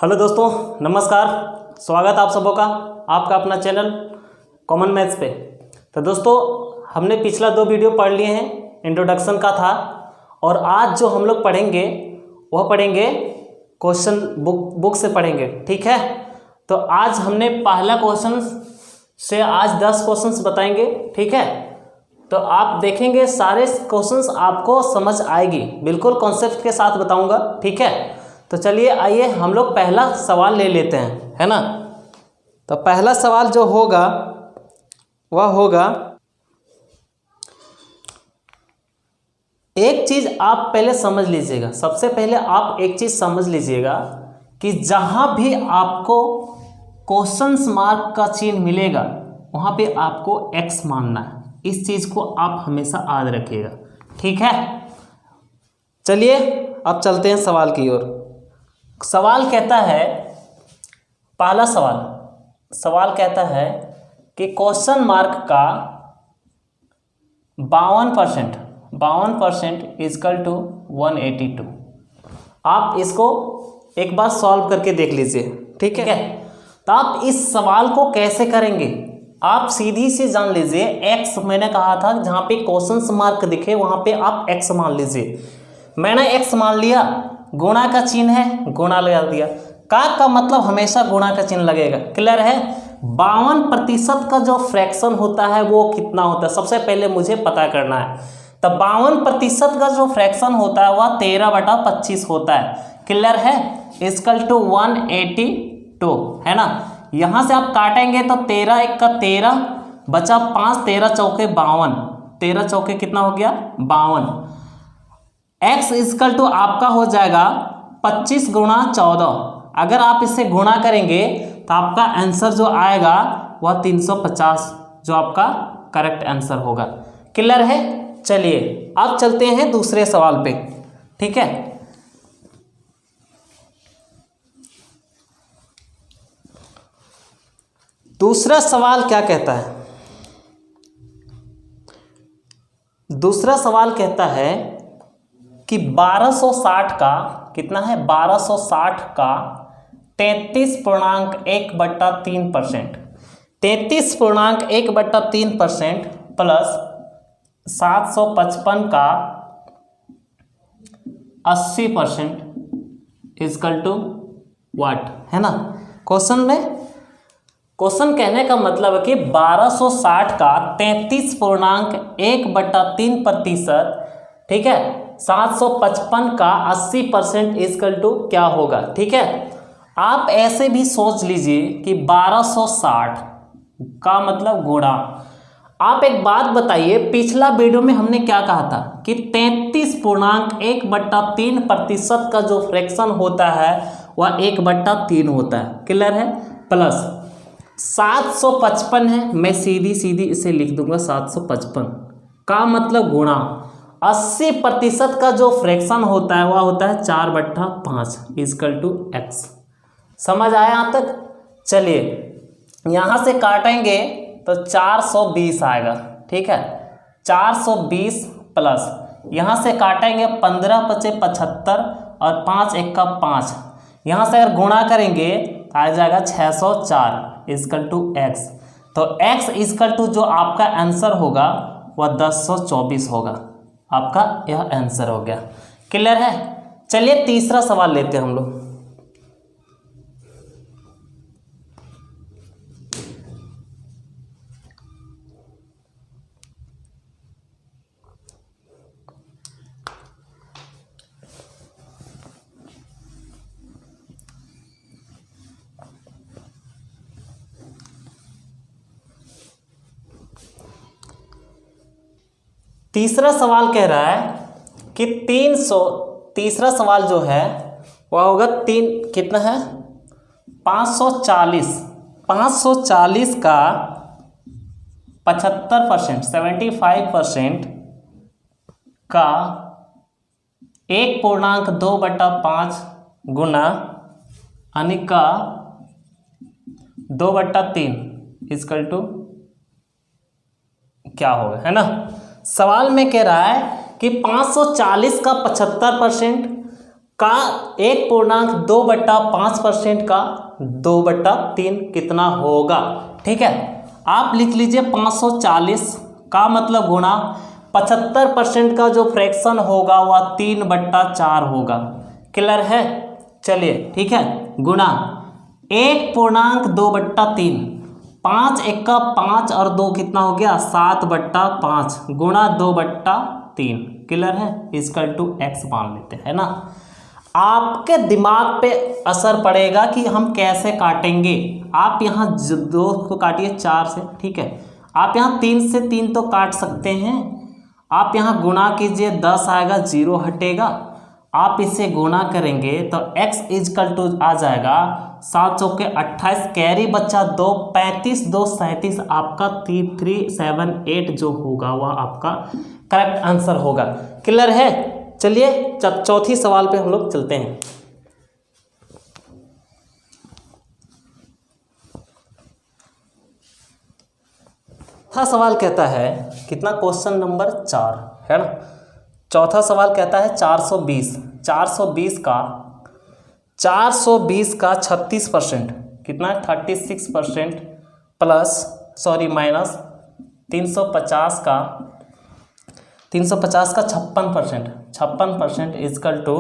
Hello दोस्तों, नमस्कार। स्वागत आप सबों का आपका अपना चैनल कॉमन मैथ्स पे। तो दोस्तों, हमने पिछला 2 वीडियो पढ़ लिए हैं, इंट्रोडक्शन का था। और आज जो हम लोग पढ़ेंगे वह पढ़ेंगे क्वेश्चन बुक से पढ़ेंगे, ठीक है। तो आज हमने पहला क्वेश्चन से आज 10 क्वेश्चंस बताएंगे, ठीक है। तो आप देखेंगे सारे क्वेश्चंस आपको समझ आएगी, बिल्कुल कॉन्सेप्ट के साथ बताऊंगा, ठीक है। तो चलिए आइए हम लोग पहला सवाल ले लेते हैं, है ना। तो पहला सवाल जो होगा वह होगा, एक चीज आप पहले समझ लीजिएगा। सबसे पहले आप एक चीज समझ लीजिएगा कि जहां भी आपको क्वेश्चंस मार्क का चिन्ह मिलेगा वहां पे आपको x मानना है। इस चीज को आप हमेशा याद रखिएगा, ठीक है। चलिए अब चलते हैं सवाल की ओर। सवाल कहता है, पहला सवाल कहता है कि क्वेश्चन मार्क का 52% इजकल टू 182। आप इसको एक बार सॉल्व करके देख लीजिए, ठीक है। तो आप इस सवाल को कैसे करेंगे, आप सीधी सी जान लीजिए। x मैंने कहा था जहां पे क्वेश्चन मार्क दिखे वहां पे आप x मान लीजिए। मैंने x मान लिया, गुणा का चिन्ह है, गुणा लगा दिया। का मतलब हमेशा गुणा का चिन्ह लगेगा, क्लियर है। 52% का जो फ्रैक्शन होता है वो कितना होता है, सबसे पहले मुझे पता करना है। तो 52% का जो फ्रैक्शन होता है वह 13/25 होता है, क्लियर है। इक्वल टू 182, है ना। यहां से आप काटेंगे तो 13 1 का 13 बचा 5, 13 चौके 52, 13 चौके कितना हो गया 52। x इक्वल टू आपका हो जाएगा 25 गुणा 14। अगर आप इससे गुणा करेंगे तो आपका आंसर जो आएगा वह 350, जो आपका करेक्ट आंसर होगा, क्लियर है। चलिए अब चलते हैं दूसरे सवाल पे, ठीक है। दूसरा सवाल क्या कहता है, दूसरा सवाल कहता है कि 1260 का कितना है, 1260 का 33.1/3%, 33.1/3% प्लस 755 का 80% इजकल टू व्हाट, है ना। क्वेश्चन कहने का मतलब है कि 1260 का 33.1/3%, ठीक है, 755 का 80% इजकल टू क्या होगा, ठीक है। आप ऐसे भी सोच लीजिए कि 1260 का मतलब गुणा। आप एक बात बताइए, पिछला वीडियो में हमने क्या कहा था कि 33.1/3% का जो फ्रैक्शन होता है वह 1/3 होता है, क्लियर है। प्लस 755 है, मैं सीधी इसे लिख दूंगा 755 का मतलब गुणा 80% का जो फ्रैक्शन होता है वह होता है 4/5 इजकल टू x। समझ आया यहाँ तक। चलिए यहाँ से काटेंगे तो 420 आएगा, ठीक है। 420 प्लस यहाँ से काटेंगे 15 × 5 = 75 और 5 × 1 = 5। यहाँ से अगर गुणा करेंगे तो आ जाएगा 604 इजकल टू x। तो x इजकल टू जो आपका आंसर होगा वह 1024 होगा, आपका यह आंसर हो गया, क्लियर है। चलिए तीसरा सवाल लेते हैं हम लोग। तीसरा सवाल कह रहा है कि 300, सवाल जो है वह होगा कितना है 540 का 75% 75% का 1.2/5 गुना यानी का 2/3 इजकल टू क्या होगा, है ना। सवाल में कह रहा है कि 540 का 75% का 1.2/5% का 2/3 कितना होगा। ठीक है, आप लिख लीजिए 540 का मतलब गुणा 75% का जो फ्रैक्शन होगा वह 3/4 होगा। क्लियर है। चलिए ठीक है, गुणा 1.2/3, 5 1 5 और 2 कितना हो गया 7/5 गुणा 2/3। क्लियर है, इसकल टू x मान लेते हैं ना। आपके दिमाग पे असर पड़ेगा कि हम कैसे काटेंगे। आप यहाँ 2 को काटिए 4 से, ठीक है। आप यहाँ 3 से 3 तो काट सकते हैं। आप यहाँ गुणा कीजिए, 10 आएगा, 0 हटेगा। आप इसे गुणा करेंगे तो x इजकल टू आ जाएगा 7 चौके 28, कैरी बच्चा 2, 35 2 37, आपका 3378 जो होगा वह आपका करेक्ट आंसर होगा। क्लियर है। चलिए चौथी सवाल पे हम लोग चलते हैं। चौथा सवाल कहता है कितना, क्वेश्चन नंबर 4 है ना। चौथा सवाल कहता है 420 का 36% कितना है 36% प्लस माइनस 350 का 56% is equal to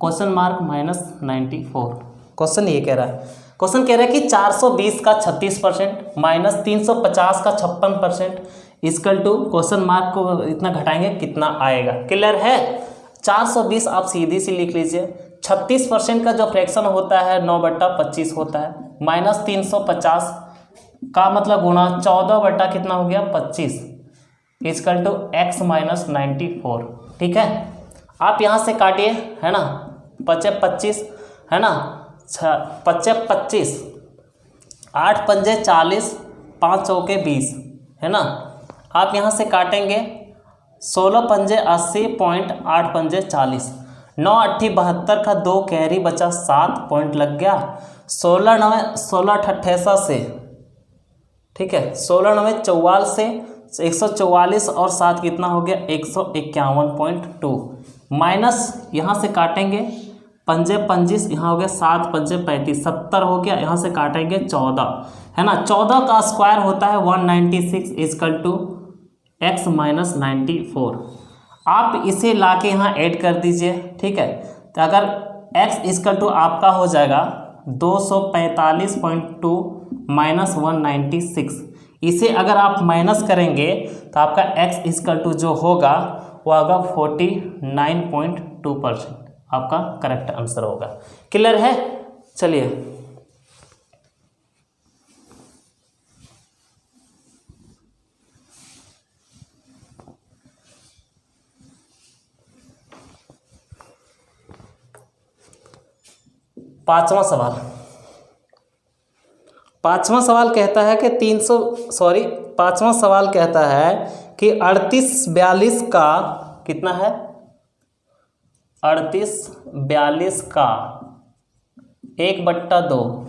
question mark -94। Question ये कह रहा है, क्वेश्चन कह रहा है कि 420 का 36% माइनस 350 का 56% इजकल टू क्वेश्चन मार्क को इतना घटाएंगे कितना आएगा। क्लियर है। 420 आप सीधी सी लिख लीजिए, 36% का जो फ्रैक्शन होता है 9/25 होता है, माइनस 350 का मतलब गुणा 14 कितना हो गया 25 इजकल टू x -94। ठीक है, आप यहाँ से काटिए है ना, 25 है ना, 25 8 पंजे 40, 5 चौके 20 है ना। आप यहाँ से काटेंगे 16 पंजे 80, 8 पंजे 40, 9 8 72 का 2 कैरी बचा 7 पॉइंट लग गया। 16 9 16 88 से, ठीक है, 16 9 44 से 144 और 7 कितना हो गया 151.2 माइनस यहाँ से काटेंगे पंजे 25, यहाँ हो गया 7 पंजे 35, 70 हो गया। यहाँ से काटेंगे 14 है ना, 14 का स्क्वायर होता है 196 इजकल टू x -94। आप इसे लाके यहाँ ऐड कर दीजिए। ठीक है, तो अगर x इजकल टू आपका हो जाएगा 245.2 माइनस 196, इसे अगर आप माइनस करेंगे तो आपका x इजकल टू जो होगा वो होगा 49.2%, आपका करेक्ट आंसर होगा। क्लियर है। चलिए पांचवा सवाल कहता है कि पांचवा सवाल कहता है कि 3842 का कितना है 3842 का 1/2,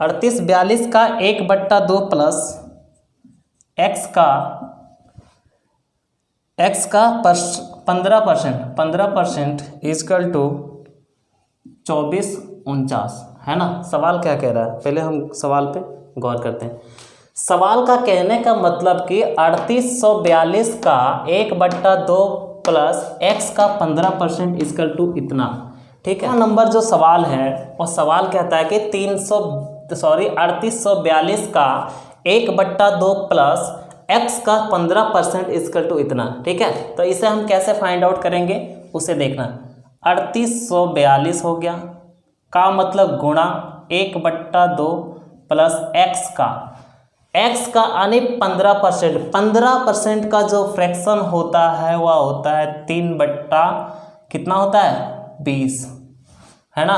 3842 का 1/2 प्लस x का 15% इजकल टू 2449 है ना। सवाल क्या कह रहा है, पहले हम सवाल पे गौर करते हैं। सवाल का कहने का मतलब कि 3842 का 1/2 प्लस x का 15% इजकल टू इतना। ठीक है, नंबर जो सवाल है वो सवाल कहता है कि 3842 का 1/2 प्लस x का 15% इजकल टू इतना। ठीक है, तो इसे हम कैसे फाइंड आउट करेंगे उसे देखना। 3842 हो गया का मतलब गुणा 1/2 प्लस x का यानी 15% का जो फ्रैक्शन होता है वह होता है 3/कितना होता है 20 है ना।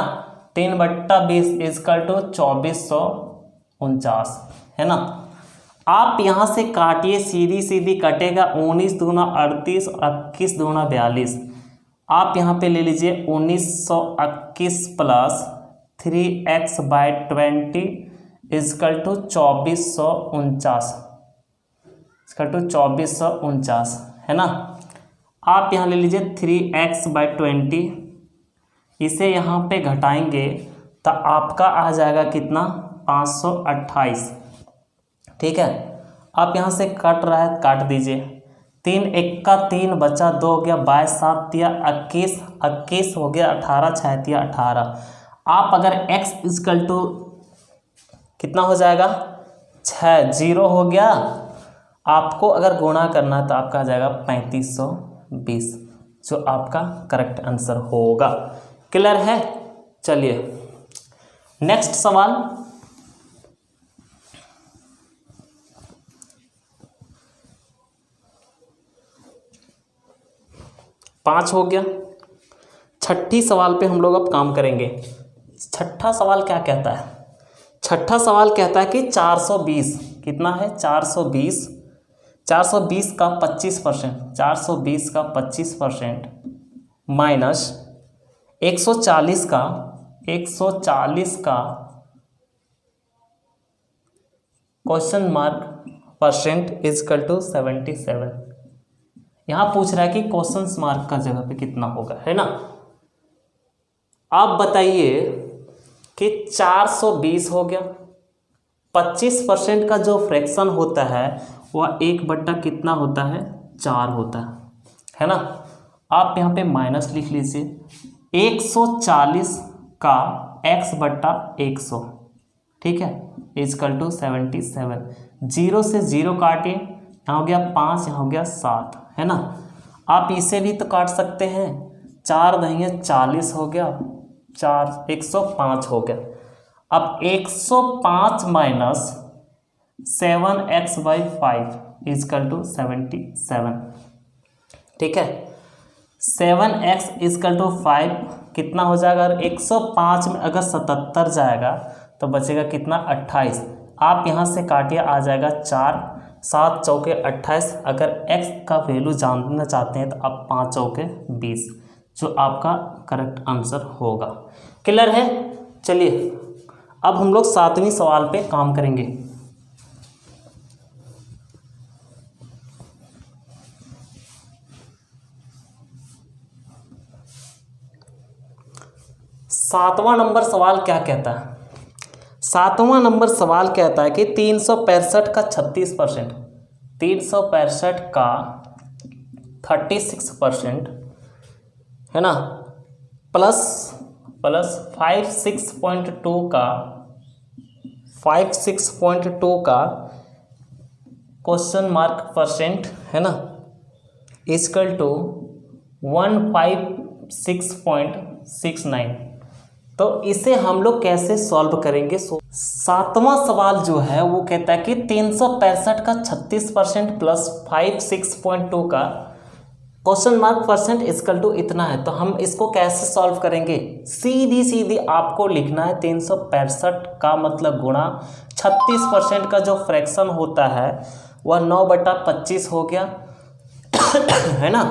3/20 इजकल टू 2449 है ना। आप यहाँ से काटिए, सीधी कटेगा 19 दूना 38 और 21 दूना 42। आप यहाँ पे ले लीजिए 1921 प्लस 3x/20 इजकल टू 2449 है ना। आप यहाँ ले लीजिए 3x/20, इसे यहाँ पे घटाएंगे तो आपका आ जाएगा कितना 528। ठीक है, आप यहाँ से कट रहा है काट दीजिए, 3 1 का 3 बचा 2 हो गया 22 7 या 21 21 हो गया 18 6 या 18। आप अगर x इक्वल टू कितना हो जाएगा 6 0 हो गया, आपको अगर गुणा करना है तो आपका आ जाएगा 3520, जो आपका करेक्ट आंसर होगा। क्लियर है? चलिए नेक्स्ट सवाल। पाँच हो गया। छठी सवाल पे हम लोग अब काम करेंगे। छठा सवाल क्या कहता है? छठा सवाल कहता है कि 420 कितना है 420 का 25%, 420 का 25% माइनस 140 का question mark percent is equal to 77। यहाँ पूछ रहा है कि क्वेश्चन मार्क का जगह पे कितना होगा, है ना। आप बताइए कि 420 हो गया, 25% का जो फ्रैक्शन होता है वह 1 बट्टा कितना होता है 4 होता है ना। आप यहाँ पे माइनस लिख लीजिए 140 का x/100, ठीक है, इजकल टू 77। 0 से 0 काटिए, यहाँ हो गया 5, यहाँ हो गया 7, है ना। आप इसे भी तो काट सकते हैं, 4 दहिया 40 हो गया, 4 105 हो गया। अब 105 माइनस 7x/5 इजकल टू 77, ठीक है। 7x इजकल टू 5 कितना हो जाएगा? अगर 105 में अगर 77 जाएगा तो बचेगा कितना 28। आप यहाँ से काटिए, आ जाएगा 4, 7 चौके 28। अगर x का वैल्यू जानना चाहते हैं तो आप 5 चौके 20, जो आपका करेक्ट आंसर होगा। क्लियर है? चलिए अब हम लोग 7वें सवाल पे काम करेंगे। सातवां नंबर सवाल क्या कहता है? सातवां नंबर सवाल कहता है कि 365 का 36%, 365 का 36%, है ना, प्लस 56.2 का क्वेश्चन मार्क परसेंट, है ना, इजकल टू 156.69। तो इसे हम लोग कैसे सॉल्व करेंगे? सातवां सवाल जो है वो कहता है कि 365 का 36% प्लस 56.2 का question mark percent equal to इतना है। तो हम इसको कैसे सॉल्व करेंगे? सीधी आपको लिखना है 365 का मतलब गुणा 36% का जो फ्रैक्शन होता है वह 9/25 हो गया, है ना,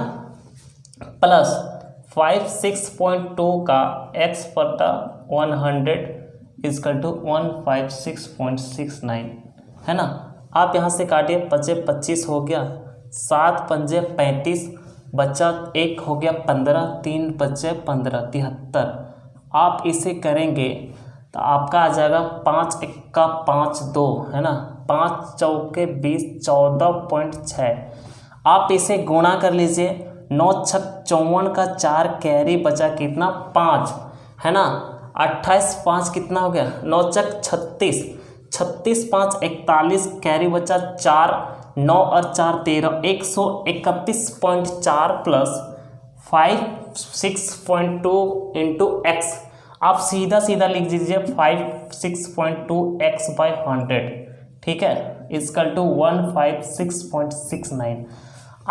प्लस 56.2 का x/100 इजकल टू 156.69, है ना। आप यहाँ से काटिए, 5 25 हो गया, 7 पंजे 35, बच्चा 1 हो गया 15, 3 बच्चे 15 73। आप इसे करेंगे तो आपका आ जाएगा 5 1 का 5 2, है ना, 5 चौके 20 14.6। आप इसे गुणा कर लीजिए, 9 6 54 का 4 कैरी बचा कितना 5, है ना, 28 5 कितना हो गया 9 चक 36, 36 5 41 कैरी बचा 4, 9 और 4 13, 131.4 प्लस 56.2 इंटू एक्स। आप सीधा लिख दीजिए 56.2 x/100, ठीक है, इजकल टू 156.69।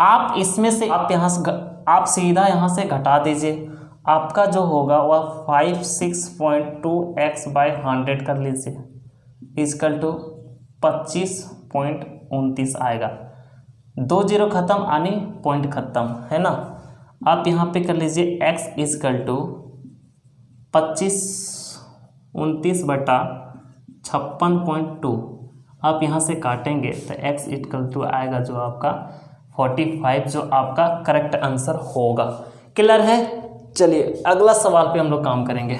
आप इसमें से आप सीधा यहाँ से घटा दीजिए, आपका जो होगा वह 56.2 x/100 कर लीजिए, इजकल टू 25.29 आएगा। 2 0 खत्म, आनी पॉइंट खत्म, है ना। आप यहाँ पे कर लीजिए x इजकल टू 25/29/56.2। आप यहाँ से काटेंगे तो x इक्वल टू आएगा जो आपका 45 जो आपका करेक्ट आंसर होगा। क्लियर है? चलिए अगला सवाल पे हम लोग काम करेंगे।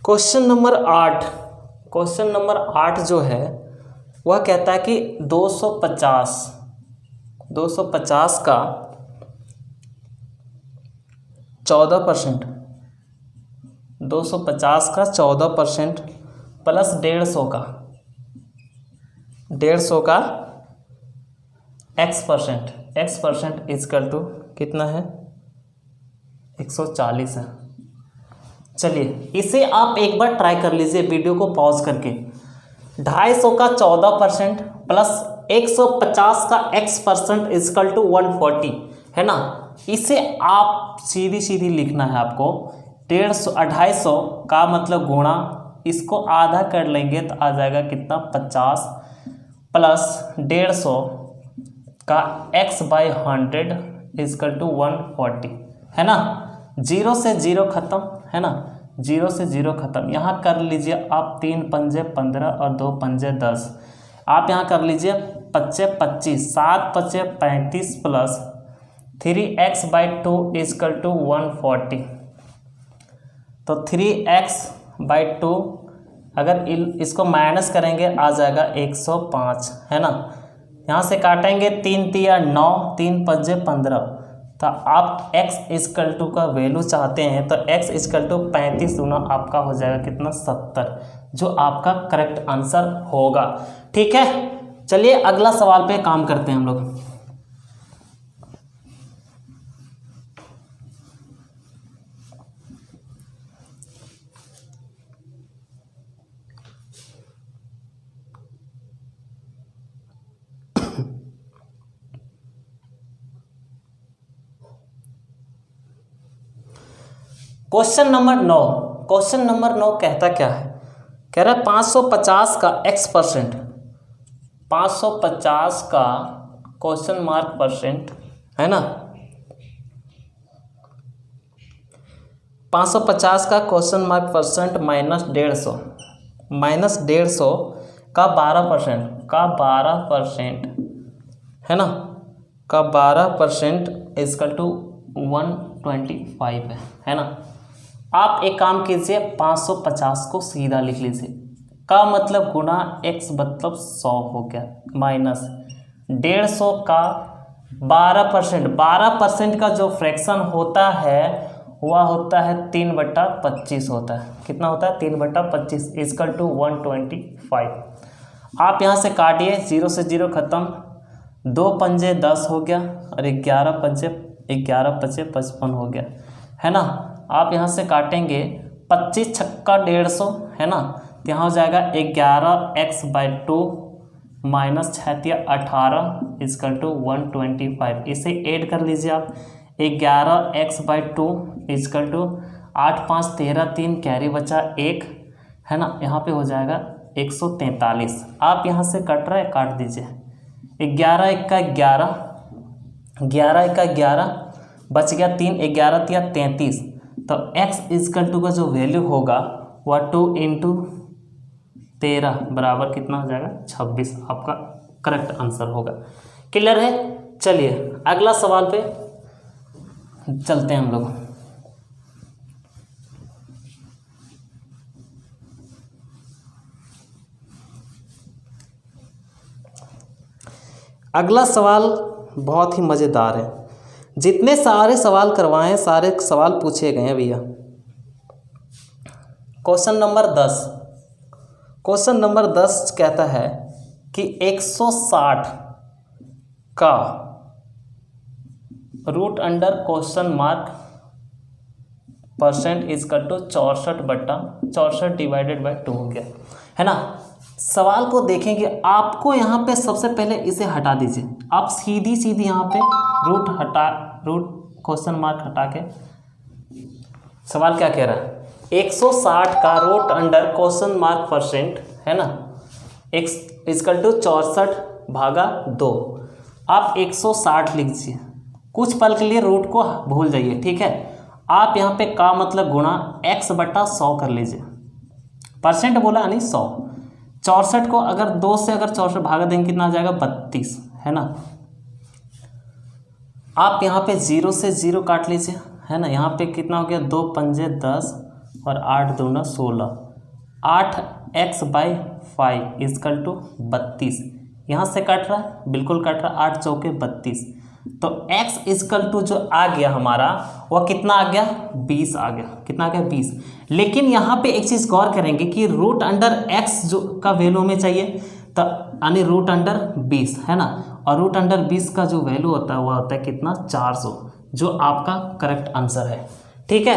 क्वेश्चन नंबर 8, क्वेश्चन नंबर 8 जो है वह कहता है कि 250 का 14%, 250 का 14% प्लस 150 का x% इजकल टू कितना है? 140 है। चलिए इसे आप एक बार ट्राई कर लीजिए वीडियो को पॉज करके। 250 का 14% प्लस 150 का x% इजकल टू 140 है ना। इसे आप सीधी सीधी लिखना है आपको। 250 का मतलब गुणा, इसको आधा कर लेंगे तो आ जाएगा कितना? 50 प्लस 150 का x/100 इजकल टू 140 है ना। 0 से 0 खत्म है ना, 0 से 0 खत्म। यहाँ कर लीजिए आप 3 पंजे 15 और 2 पंजे 10। आप यहाँ कर लीजिए 5 25, 7 5 35 प्लस 3x/2 इजकल टू 140। तो 3x/2 अगर इसको माइनस करेंगे आ जाएगा 105 है ना। यहाँ से काटेंगे 3 तिया 9, 3 पंजे 15। तो आप x इजकल टू का वैल्यू चाहते हैं तो x इजकल टू 35 गुना आपका हो जाएगा कितना? 70, जो आपका करेक्ट आंसर होगा। ठीक है, चलिए अगला सवाल पे काम करते हैं हम लोग। क्वेश्चन नंबर 9, क्वेश्चन नंबर 9 कहता क्या है? कह रहा है 550 का x%, 550 का क्वेश्चन मार्क % है ना। 550 का क्वेश्चन मार्क % माइनस 150 का 12% है ना, का 12% इजकल टू 125 है ना। आप एक काम कीजिए, 550 को सीधा लिख लीजिए, का मतलब गुना x मतलब 100 हो गया, माइनस 150 का 12% का जो फ्रैक्शन होता है वह होता है 3/25 होता है। कितना होता है? 3/25 इजकल टू 125। आप यहाँ से काटिए, 0 से 0 खत्म, 2 पंजे 10 हो गया और 11 पंजे 55 हो गया है ना। आप यहाँ से काटेंगे 25 छक्का 150 है ना, तो यहाँ हो जाएगा 11x/2 माइनस 6 18 इजकल टू 125। इसे ऐड कर लीजिए आप, 11x/2 इजकल टू 8 5 13 3 कैरी बचा 1 है ना, यहाँ पे हो जाएगा 143। आप यहाँ से कट रहा है, काट दीजिए, 11 1 का 11, 11 1 का 11 बच गया 3, 11 3 33। तो x इजकल टू का जो वैल्यू होगा वह 2 × 13 बराबर कितना हो जाएगा? 26 आपका करेक्ट आंसर होगा। क्लियर है? चलिए अगला सवाल पे चलते हैं हम लोग। अगला सवाल बहुत ही मज़ेदार है। जितने सारे सवाल करवाएं सारे सवाल पूछे गए हैं भैया। क्वेश्चन नंबर 10, क्वेश्चन नंबर 10 कहता है कि 160 का root under question mark % is equal to 64/64 divided by 2 हो गया है ना। सवाल को देखेंगे, आपको यहाँ पे सबसे पहले इसे हटा दीजिए। आप सीधी सीधी यहाँ पे रूट क्वेश्चन मार्क हटा के, सवाल क्या कह रहा है? 160 का रूट अंडर क्वेश्चन मार्क % है ना, x इजकल टू 64/2। आप 160 लिख दीजिए, कुछ पल के लिए रूट को भूल जाइए, ठीक है। आप यहाँ पे का मतलब गुणा x/100 कर लीजिए, परसेंट बोला यानी 100। 64 को अगर 2 से अगर 64 भागा देंगे कितना आ जाएगा 32, है ना। आप यहाँ पे 0 से 0 काट लीजिए, है ना। यहाँ पे कितना हो गया 2 पंजे 10 और 8 दूना 16, 8x/5 इक्वल टू 32। यहाँ से कट रहा है, बिल्कुल कट रहा है, 8 चौके 32। तो x इक्वल टू जो आ गया हमारा वह कितना आ गया 20 आ गया। कितना आ गया 20। लेकिन यहाँ पे एक चीज़ गौर करेंगे कि रूट अंडर x जो का वैल्यू हमें चाहिए, तो यानी रूट अंडर 20, है ना। और रूट अंडर 20 का जो वैल्यू होता है वह होता है कितना 400, जो आपका करेक्ट आंसर है, ठीक है।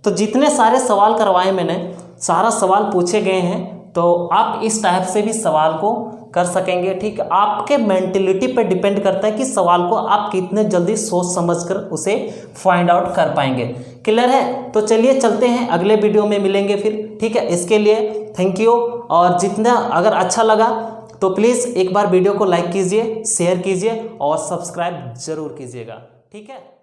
तो जितने सारे सवाल करवाए मैंने, सारा सवाल पूछे गए हैं, तो आप इस टाइप से भी सवाल को कर सकेंगे, ठीक है। आपके मेंटेलिटी पे डिपेंड करता है कि सवाल को आप कितने जल्दी सोच समझकर उसे फाइंड आउट कर पाएंगे। क्लियर है। तो चलिए चलते हैं, अगले वीडियो में मिलेंगे फिर, ठीक है। इसके लिए थैंक यू। और जितना अगर अच्छा लगा तो प्लीज़ एक बार वीडियो को लाइक कीजिए, शेयर कीजिए और सब्सक्राइब जरूर कीजिएगा, ठीक है।